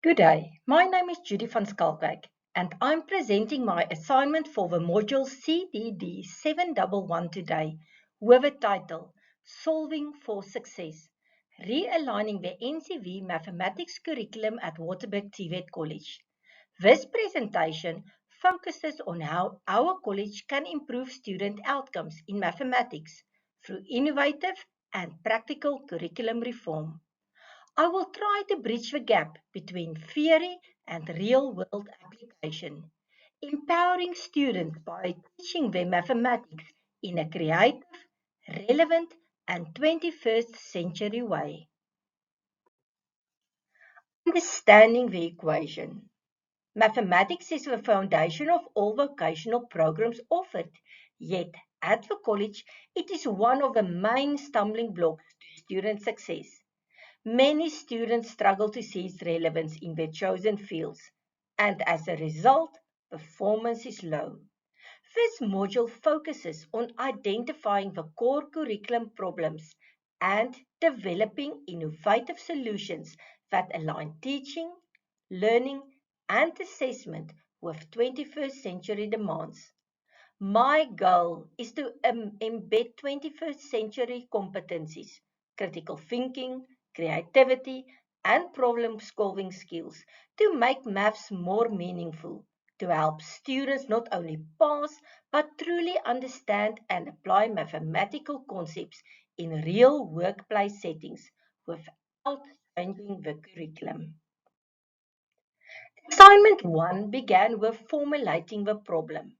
Good day, my name is Judy van Skalkwyk and I'm presenting my assignment for the module CDD 711 today with the title Solving for Success, Realigning the NCV Mathematics Curriculum at Waterberg TVET College. This presentation focuses on how our college can improve student outcomes in mathematics through innovative and practical curriculum reform. I will try to bridge the gap between theory and real-world application, empowering students by teaching them mathematics in a creative, relevant, and 21st century way. Understanding the equation. Mathematics is the foundation of all vocational programs offered, yet at the college it is one of the main stumbling blocks to student success. Many students struggle to see its relevance in their chosen fields, and as a result, performance is low. This module focuses on identifying the core curriculum problems and developing innovative solutions that align teaching, learning, and assessment with 21st century demands. My goal is to embed 21st century competencies, critical thinking, creativity, and problem-solving skills to make maths more meaningful, to help students not only pass, but truly understand and apply mathematical concepts in real workplace settings without changing the curriculum. Assignment 1 began with formulating the problem.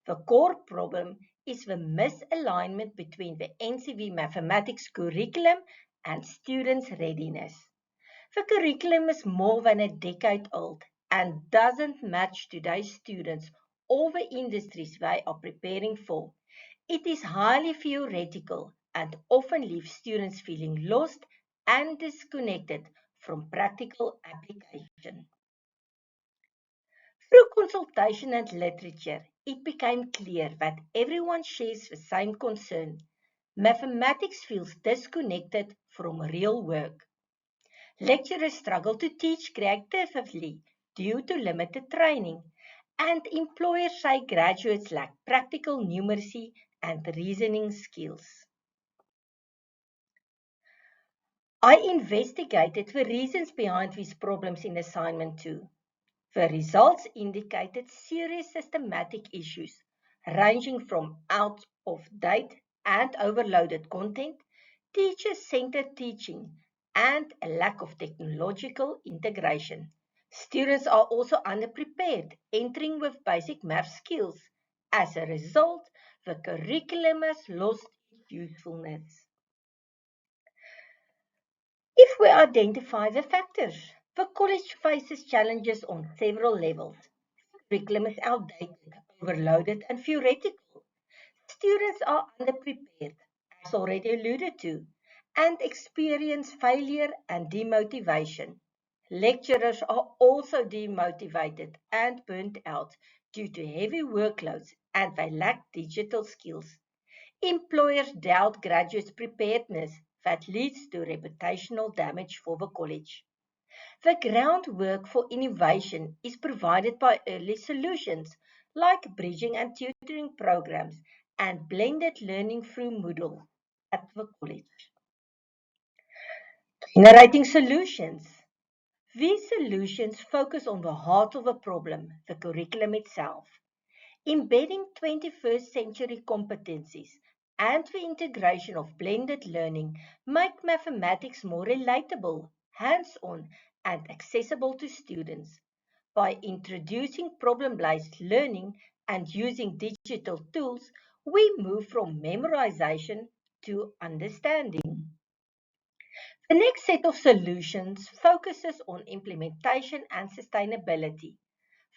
The core problem is the misalignment between the NCV mathematics curriculum and students' readiness. The curriculum is more than a decade old and doesn't match today's students or the industries they are preparing for. It is highly theoretical and often leaves students feeling lost and disconnected from practical application. Through consultation and literature, it became clear that everyone shares the same concern. Mathematics feels disconnected from real work. Lecturers struggle to teach creatively due to limited training, and employers say graduates lack practical numeracy and reasoning skills. I investigated the reasons behind these problems in assignment 2. The results indicated serious systematic issues, ranging from out of date and overloaded content, teacher-centered teaching, and a lack of technological integration. Students are also underprepared, entering with basic math skills. As a result, the curriculum has lost its usefulness. If we identify the factors, the college faces challenges on several levels. Curriculum is outdated, overloaded, and theoretical. Students are underprepared, as already alluded to, and experience failure and demotivation. Lecturers are also demotivated and burnt out due to heavy workloads and they lack digital skills. Employers doubt graduates' preparedness that leads to reputational damage for the college. The groundwork for innovation is provided by early solutions like bridging and tutoring programs and blended learning through Moodle at the college. Generating solutions. These solutions focus on the heart of the problem, the curriculum itself. Embedding 21st century competencies and the integration of blended learning make mathematics more relatable, hands-on, and accessible to students. By introducing problem-based learning and using digital tools, we move from memorization to understanding. The next set of solutions focuses on implementation and sustainability.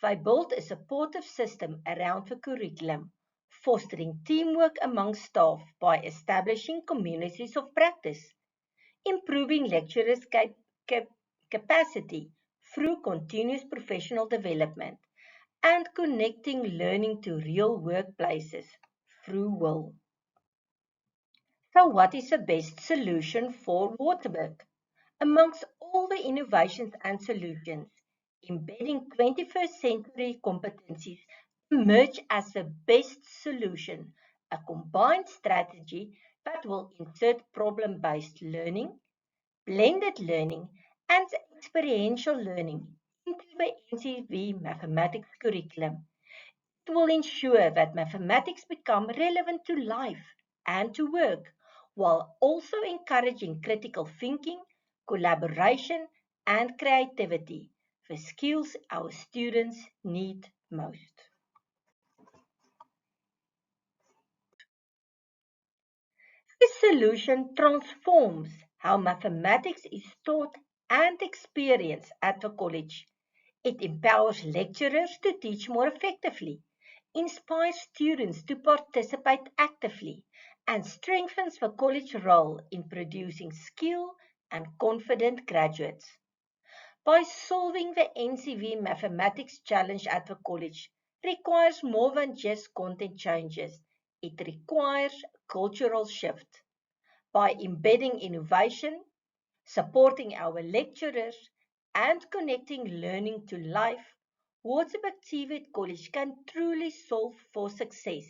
They built a supportive system around the curriculum, fostering teamwork among staff by establishing communities of practice, improving lecturers' capacity through continuous professional development, and connecting learning to real workplaces through WIL. So what is the best solution for Waterberg? Amongst all the innovations and solutions, embedding 21st century competencies emerge as the best solution, a combined strategy that will insert problem-based learning, blended learning, and experiential learning into the NCV mathematics curriculum. It will ensure that mathematics become relevant to life and to work, while also encouraging critical thinking, collaboration, and creativity, the skills our students need most. This solution transforms how mathematics is taught and experienced at the college. It empowers lecturers to teach more effectively, inspires students to participate actively, and strengthens the college role in producing skilled and confident graduates. By solving the NCV mathematics challenge at the college requires more than just content changes. It requires a cultural shift. By embedding innovation, supporting our lecturers, and connecting learning to life, Waterberg TVET College can truly solve for success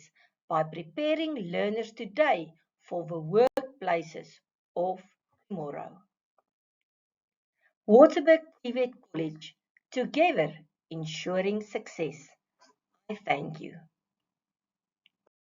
by preparing learners today for the workplaces of tomorrow. Waterberg TVET College, together ensuring success. I thank you.